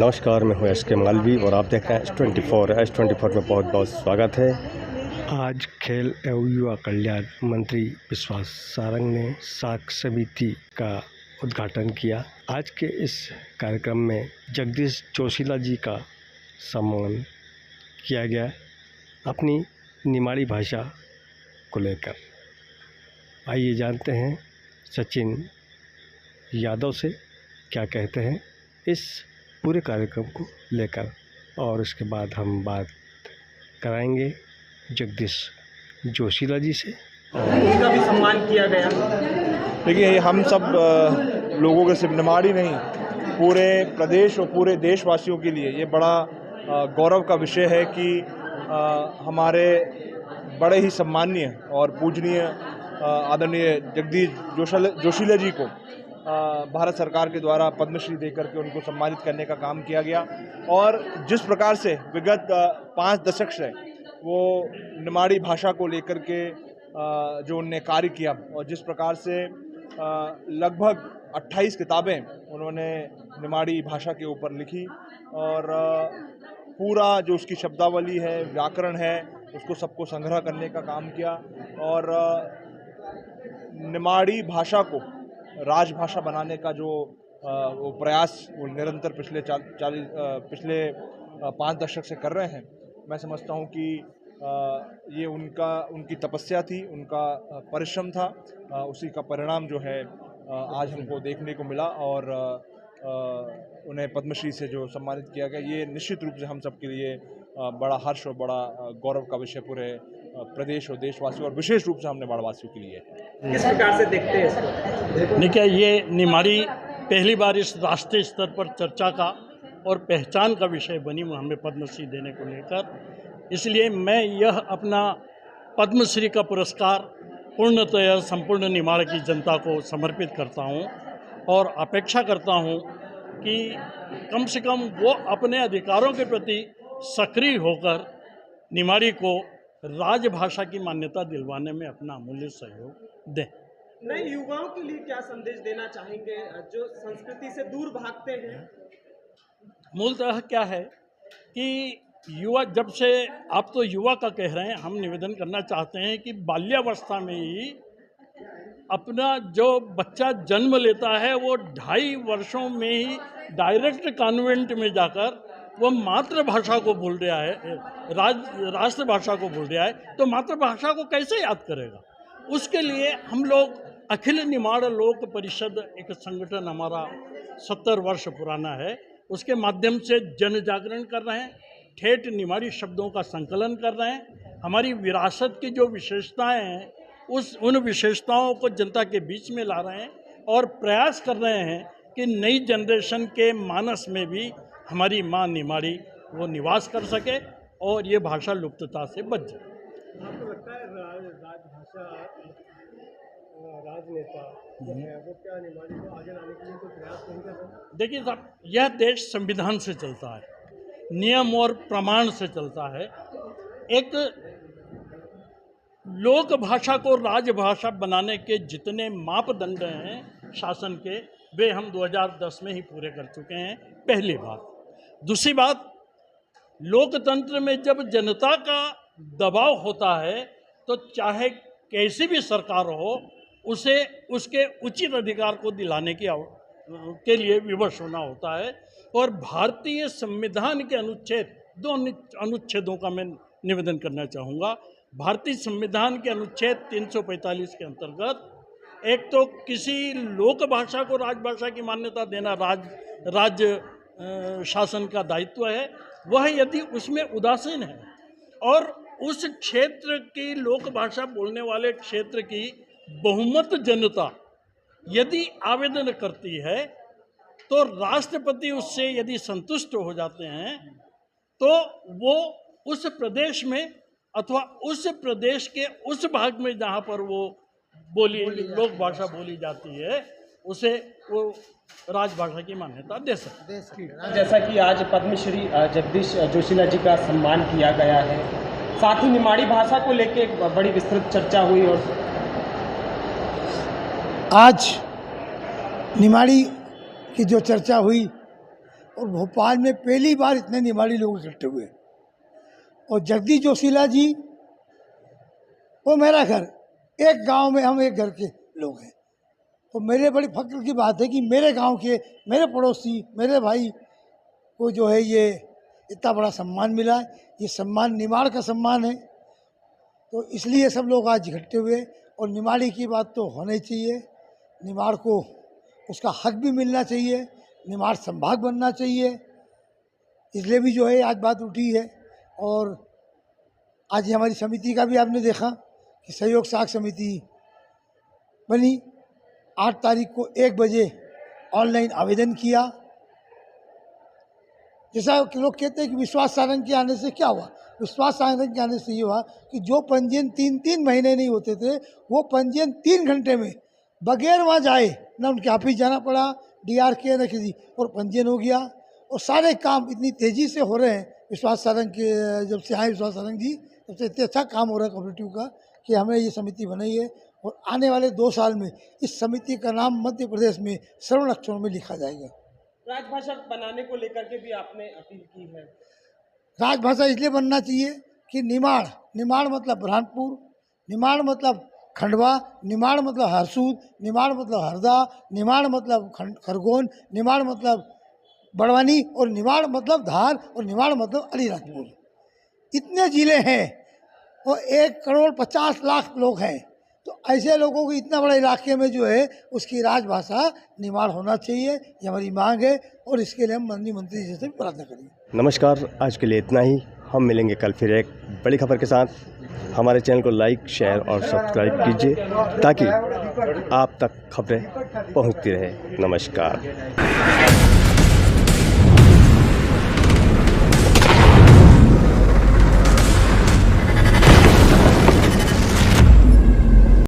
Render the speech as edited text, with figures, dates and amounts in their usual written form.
नमस्कार, मैं हूं एस.के. मालवी और आप देख रहे हैं S24 में बहुत बहुत स्वागत है। आज खेल एवं युवा कल्याण मंत्री विश्वास सारंग ने साख समिति का उद्घाटन किया। आज के इस कार्यक्रम में जगदीश जोशीला जी का सम्मान किया गया अपनी निमाड़ी भाषा को लेकर। आइए जानते हैं सचिन यादव से क्या कहते हैं इस पूरे कार्यक्रम को लेकर, और उसके बाद हम बात कराएंगे जगदीश जोशीला जी से। उनका भी सम्मान किया गया। देखिए, हम सब लोगों के सिर्फ निमाड़ी नहीं, पूरे प्रदेश और पूरे देशवासियों के लिए ये बड़ा गौरव का विषय है कि हमारे बड़े ही सम्माननीय और पूजनीय आदरणीय जगदीश जोशीला जी को भारत सरकार के द्वारा पद्मश्री देकर के उनको सम्मानित करने का काम किया गया। और जिस प्रकार से विगत 5 दशक से वो निमाड़ी भाषा को लेकर के जो उनने कार्य किया, और जिस प्रकार से लगभग 28 किताबें उन्होंने निमाड़ी भाषा के ऊपर लिखी, और पूरा जो उसकी शब्दावली है, व्याकरण है, उसको सबको संग्रह करने का काम किया। और निमाड़ी भाषा को राजभाषा बनाने का जो वो प्रयास वो निरंतर पिछले 5 दशक से कर रहे हैं, मैं समझता हूं कि ये उनकी तपस्या थी, उनका परिश्रम था, उसी का परिणाम जो है आज हमको देखने को मिला। और उन्हें पद्मश्री से जो सम्मानित किया गया, ये निश्चित रूप से हम सबके लिए बड़ा हर्ष और बड़ा गौरव का विषय पूरे प्रदेश और देशवासियों और विशेष रूप से हमने बाढ़वासियों के लिए। किस प्रकार से देखते हैं इसको? देखिए, ये निमाड़ी पहली बार इस राष्ट्रीय स्तर पर चर्चा का और पहचान का विषय बनी हमें पद्मश्री देने को लेकर। इसलिए मैं यह अपना पद्मश्री का पुरस्कार पूर्णतया संपूर्ण निमाड़ की जनता को समर्पित करता हूं, और अपेक्षा करता हूं कि कम से कम वो अपने अधिकारों के प्रति सक्रिय होकर निमाड़ी को राजभाषा की मान्यता दिलवाने में अपना अमूल्य सहयोग दें। नए युवाओं के लिए क्या संदेश देना चाहेंगे जो संस्कृति से दूर भागते हैं? मूलतः क्या है कि युवा, जब से आप तो युवा का कह रहे हैं, हम निवेदन करना चाहते हैं कि बाल्यावस्था में ही अपना जो बच्चा जन्म लेता है वो 2.5 वर्षों में ही डायरेक्ट कॉन्वेंट में जाकर वो मातृभाषा को भूल रहा है, राष्ट्रभाषा को भूल रहा है, तो मातृभाषा को कैसे याद करेगा? उसके लिए हम लोग अखिल निमाड़ लोक परिषद, एक संगठन हमारा 70 वर्ष पुराना है, उसके माध्यम से जन जागरण कर रहे हैं, ठेठ निमाड़ी शब्दों का संकलन कर रहे हैं। हमारी विरासत की जो विशेषताएं हैं उन विशेषताओं को जनता के बीच में ला रहे हैं, और प्रयास कर रहे हैं कि नई जनरेशन के मानस में भी हमारी माँ निमाड़ी वो निवास कर सके और ये भाषा लुप्तता से बच जाए। आपको लगता है राजभाषा, राजनेता जो है वो क्या निमाड़ी को आगे लाने के लिए कोई प्रयास नहीं कर रहे? देखिए साहब, यह देश संविधान से चलता है, नियम और प्रमाण से चलता है। एक लोक भाषा को राजभाषा बनाने के जितने मापदंड हैं शासन के, वे हम 2010 में ही पूरे कर चुके हैं, पहली बात। दूसरी बात, लोकतंत्र में जब जनता का दबाव होता है तो चाहे कैसी भी सरकार हो, उसे उसके उचित अधिकार को दिलाने के लिए विवश होना होता है। और भारतीय संविधान के अनुच्छेद, 2 अनुच्छेदों का मैं निवेदन करना चाहूँगा। भारतीय संविधान के अनुच्छेद 345 के अंतर्गत एक तो किसी लोक भाषा को राजभाषा की मान्यता देना राज्य शासन का दायित्व है। वह यदि उसमें उदासीन है और उस क्षेत्र की लोक भाषा बोलने वाले क्षेत्र की बहुमत जनता यदि आवेदन करती है तो राष्ट्रपति उससे यदि संतुष्ट हो जाते हैं तो वो उस प्रदेश में अथवा उस प्रदेश के उस भाग में जहाँ पर वो लोक भाषा बोली जाती है उसे वो राजभाषा की मान्यता दे सकते हैं। जैसा कि आज पद्मश्री जगदीश जोशीला जी का सम्मान किया गया है, साथ ही निमाड़ी भाषा को लेके बड़ी विस्तृत चर्चा हुई। और आज निमाड़ी की जो चर्चा हुई और भोपाल में पहली बार इतने निमाड़ी लोग इकट्ठे हुए। और जगदीश जोशीला जी, वो मेरा घर, एक गांव में हम एक घर के लोग हैं। तो मेरे बड़ी फक्र की बात है कि मेरे गांव के, मेरे पड़ोसी, मेरे भाई को जो है ये इतना बड़ा सम्मान मिला है। ये सम्मान निमाड़ का सम्मान है, तो इसलिए सब लोग आज इकट्ठे हुए। और निमाड़ी की बात तो होनी चाहिए, निमाड़ को उसका हक भी मिलना चाहिए, निमाड़ संभाग बनना चाहिए, इसलिए भी जो है आज बात उठी है। और आज ये हमारी समिति का भी आपने देखा कि सहयोग साख समिति बनी। 8 तारीख को 1 बजे ऑनलाइन आवेदन किया। जैसा कि लोग कहते हैं कि विश्वास सारंग के आने से क्या हुआ, विश्वास सारंग के आने से ये हुआ कि जो पंजीयन 3-3 महीने नहीं होते थे, वो पंजीयन 3 घंटे में बगैर वहाँ जाए, ना उनके ऑफिस जाना पड़ा, DRK न किसी, और पंजीयन हो गया। और सारे काम इतनी तेज़ी से हो रहे हैं विश्वास सारंग के, जब से आए विश्वास सारंग जी, तब से इतना अच्छा काम हो रहा है कोऑपरेटिव का कि हमने ये समिति बनाई है। और आने वाले 2 साल में इस समिति का नाम मध्य प्रदेश में स्वर्ण अक्षरों में लिखा जाएगा। राजभाषा बनाने को लेकर के भी आपने अपील की है। राजभाषा इसलिए बनना चाहिए कि निमाड़, निमाड़ मतलब बुरहानपुर, निमाड़ मतलब खंडवा, निमाड़ मतलब हरसूद, निमाड़ मतलब हरदा, निमाड़ मतलब खरगोन, निमाड़ मतलब बड़वानी, और निमाड़ मतलब धार, और निमाड़ मतलब अलीराजपुर। इतने ज़िले हैं और 1,50,00,000 लोग हैं। तो ऐसे लोगों को इतना बड़े इलाके में जो है उसकी राजभाषा निमाड़ होना चाहिए, ये हमारी मांग है। और इसके लिए हम माननीय मंत्री जी से भी प्रार्थना करेंगे। नमस्कार, आज के लिए इतना ही। हम मिलेंगे कल फिर एक बड़ी खबर के साथ। हमारे चैनल को लाइक, शेयर और सब्सक्राइब कीजिए ताकि आप तक खबरें पहुंचती रहे। नमस्कार।